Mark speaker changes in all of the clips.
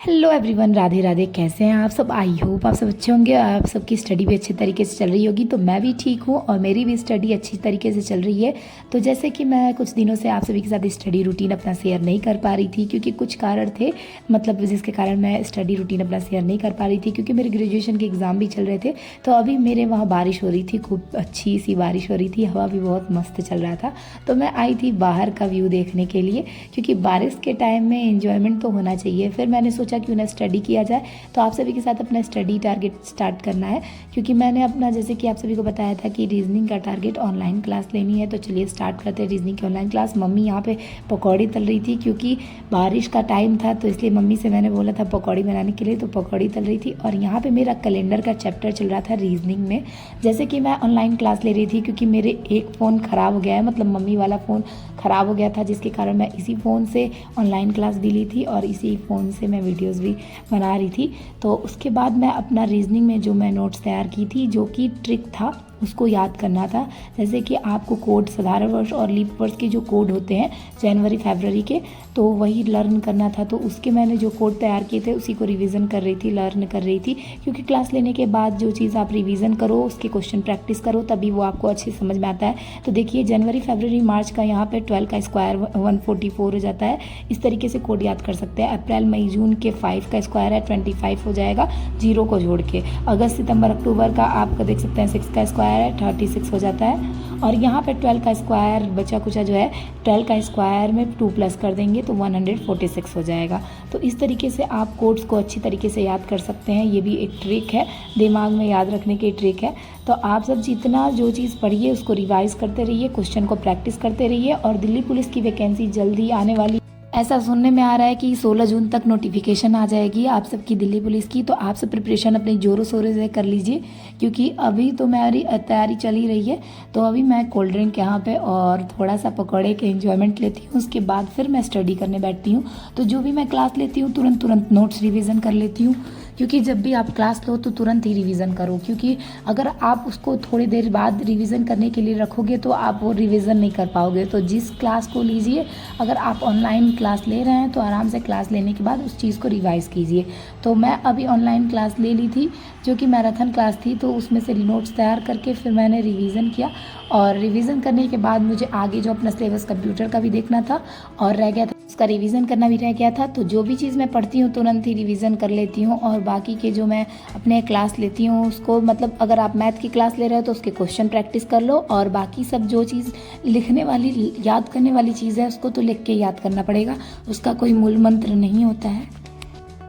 Speaker 1: Hello everyone, Radhe Radhe. कैसे हैं आप सब? आई होप आप सब अच्छे होंगे। आप सबकी स्टडी भी अच्छे तरीके से चल रही होगी। तो मैं भी ठीक हूँ और मेरी भी स्टडी अच्छी तरीके से चल रही है। तो जैसे कि मैं कुछ दिनों से आप सभी के साथ स्टडी रूटीन अपना शेयर नहीं कर पा रही थी, क्योंकि कुछ कारण थे, मतलब जिसके कारण मैं स्टडी रूटीन अपना शेयर नहीं कर पा रही थी, क्योंकि मेरे ग्रेजुएशन के एग्ज़ाम भी चल रहे थे। तो अभी मेरे वहाँ बारिश हो रही थी, खूब अच्छी सी बारिश हो रही थी, हवा भी बहुत मस्त चल रहा था। तो मैं आई थी बाहर का व्यू देखने के लिए, क्योंकि बारिश के टाइम में एंजॉयमेंट तो होना चाहिए। फिर मैंने सोचा क्यों ना स्टडी किया जाए। तो आप सभी के साथ अपना स्टडी टारगेट स्टार्ट करना है, क्योंकि मैंने अपना, जैसे कि आप सभी को बताया था कि रीजनिंग का टारगेट ऑनलाइन क्लास लेनी है। तो चलिए स्टार्ट करते हैं रीजनिंग की ऑनलाइन क्लास। मम्मी यहाँ पे पकौड़ी तल रही थी, क्योंकि बारिश का टाइम था, तो इसलिए मम्मी से मैंने बोला था पकौड़ी बनाने के लिए, तो पकौड़ी तल रही थी। और यहाँ पे मेरा कैलेंडर का चैप्टर चल रहा था रीजनिंग में। जैसे कि मैं ऑनलाइन क्लास ले रही थी, क्योंकि मेरे एक फ़ोन ख़राब हो गया है, मतलब मम्मी वाला फ़ोन ख़राब हो गया था, जिसके कारण मैं इसी फ़ोन से ऑनलाइन क्लास भी ली थी और इसी फ़ोन से मैं वीडियोज़ भी बना रही थी। तो उसके बाद मैं अपना रीजनिंग में जो मैं नोट्स तैयार की थी, जो कि ट्रिक था, उसको याद करना था। जैसे कि आपको कोड, साधारण वर्ष और लीप वर्ष के जो कोड होते हैं जनवरी फरवरी के, तो वही लर्न करना था। तो उसके मैंने जो कोड तैयार किए थे उसी को रिवीजन कर रही थी, लर्न कर रही थी। क्योंकि क्लास लेने के बाद जो चीज़ आप रिवीजन करो, उसके क्वेश्चन प्रैक्टिस करो, तभी वो आपको अच्छे समझ में आता है। तो देखिए, जनवरी फरवरी मार्च का यहाँ पे 12 का स्क्वायर 144 हो जाता है। इस तरीके से कोड याद कर सकते हैं। अप्रैल मई जून के 5 का स्क्वायर है 25 हो जाएगा, जीरो को जोड़ के। अगस्त सितंबर अक्टूबर का आपका देख सकते हैं 6 का स्क्वायर है 36 हो जाता है। और यहाँ पे 12 का स्क्वायर बचा कुचा जो है, 12 का स्क्वायर में 2 प्लस कर देंगे तो 146 हो जाएगा। तो इस तरीके से आप कोड्स को अच्छी तरीके से याद कर सकते हैं। ये भी एक ट्रिक है, दिमाग में याद रखने की ट्रिक है। तो आप सब जितना जो चीज़ पढ़िए उसको रिवाइज करते रहिए, क्वेश्चन को प्रैक्टिस करते रहिए। और दिल्ली पुलिस की वैकेंसी जल्दी आने वाली, ऐसा सुनने में आ रहा है कि 16 जून तक नोटिफिकेशन आ जाएगी आप सबकी दिल्ली पुलिस की। तो आप सब प्रिपरेशन अपनी ज़ोरों शोरों से कर लीजिए, क्योंकि अभी तो मेरी तैयारी चल ही रही है। तो अभी मैं कोल्ड ड्रिंक यहाँ पे और थोड़ा सा पकौड़े के एंजॉयमेंट लेती हूँ, उसके बाद फिर मैं स्टडी करने बैठती हूँ। तो जो भी मैं क्लास लेती हूँ तुरंत नोट्स रिविज़न कर लेती हूँ, क्योंकि जब भी आप क्लास लो तो तुरंत ही रिवीजन करो। क्योंकि अगर आप उसको थोड़ी देर बाद रिवीजन करने के लिए रखोगे तो आप वो रिवीजन नहीं कर पाओगे। तो जिस क्लास को लीजिए, अगर आप ऑनलाइन क्लास ले रहे हैं तो आराम से क्लास लेने के बाद उस चीज़ को रिवाइज कीजिए। तो मैं अभी ऑनलाइन क्लास ले ली थी, जो कि मैराथन क्लास थी। तो उसमें से नोट्स तैयार करके फिर मैंने रिवीजन किया। और रिवीजन करने के बाद मुझे आगे जो अपना सिलेबस कंप्यूटर का भी देखना था और रह गया था, उसका रिवीजन करना भी रह गया था। तो जो भी चीज़ मैं पढ़ती हूँ तुरंत ही रिवीजन कर लेती हूँ। और बाकी के जो मैं अपने क्लास लेती हूँ उसको, मतलब अगर आप मैथ की क्लास ले रहे हो तो उसके क्वेश्चन प्रैक्टिस कर लो। और बाकी सब जो चीज़ लिखने वाली, याद करने वाली चीज़ है, उसको तो लिख के याद करना पड़ेगा, उसका कोई मूल मंत्र नहीं होता है।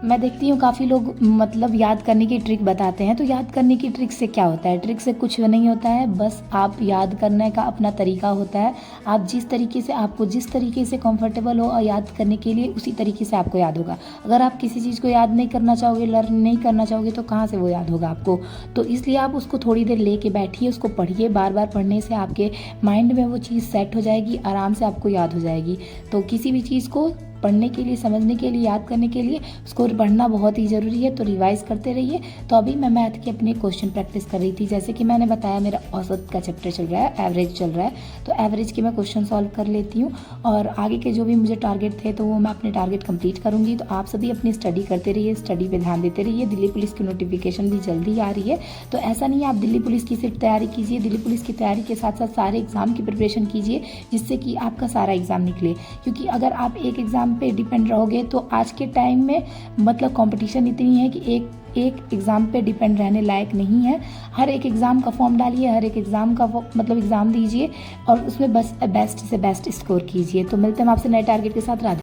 Speaker 1: मैं देखती हूँ काफ़ी लोग मतलब याद करने की ट्रिक बताते हैं। तो याद करने की ट्रिक से क्या होता है? ट्रिक से कुछ नहीं होता है, बस आप याद करने का अपना तरीका होता है। आप जिस तरीके से, आपको जिस तरीके से कंफर्टेबल हो और याद करने के लिए, उसी तरीके से आपको याद होगा। अगर आप किसी चीज़ को याद नहीं करना चाहोगे, लर्न नहीं करना चाहोगे, तो कहाँ से वो याद होगा आपको? तो इसलिए आप उसको थोड़ी देर लेके बैठिए, उसको पढ़िए। बार बार पढ़ने से आपके माइंड में वो चीज़ सेट हो जाएगी, आराम से आपको याद हो जाएगी। तो किसी भी चीज़ को पढ़ने के लिए, समझने के लिए, याद करने के लिए उसको पढ़ना बहुत ही ज़रूरी है। तो रिवाइज करते रहिए। तो अभी मैं मैथ के अपने क्वेश्चन प्रैक्टिस कर रही थी। जैसे कि मैंने बताया, मेरा औसत का चैप्टर चल रहा है, एवरेज चल रहा है। तो एवरेज के मैं क्वेश्चन सॉल्व कर लेती हूँ, और आगे के जो भी मुझे टारगेट थे तो वो मैं अपने टारगेट कंप्लीट करूँगी। तो आप सभी अपनी स्टडी करते रहिए, स्टडी पे ध्यान देते रहिए। दिल्ली पुलिस की नोटिफिकेशन भी जल्दी आ रही है। तो ऐसा नहीं है आप दिल्ली पुलिस की सिर्फ तैयारी कीजिए, दिल्ली पुलिस की तैयारी के साथ साथ सारे एग्ज़ाम की प्रिपरेशन कीजिए, जिससे कि आपका सारा एग्ज़ाम निकले। क्योंकि अगर आप एक एग्ज़ाम पे डिपेंड रहोगे तो आज के टाइम में, मतलब कंपटीशन इतनी है कि एक एग्ज़ाम पे डिपेंड रहने लायक नहीं है। हर एक एग्ज़ाम का फॉर्म डालिए, हर एक एग्ज़ाम का मतलब एग्ज़ाम दीजिए और उसमें बस बेस्ट से बेस्ट स्कोर कीजिए। तो मिलते हैं आपसे नए टारगेट के साथ। राधे।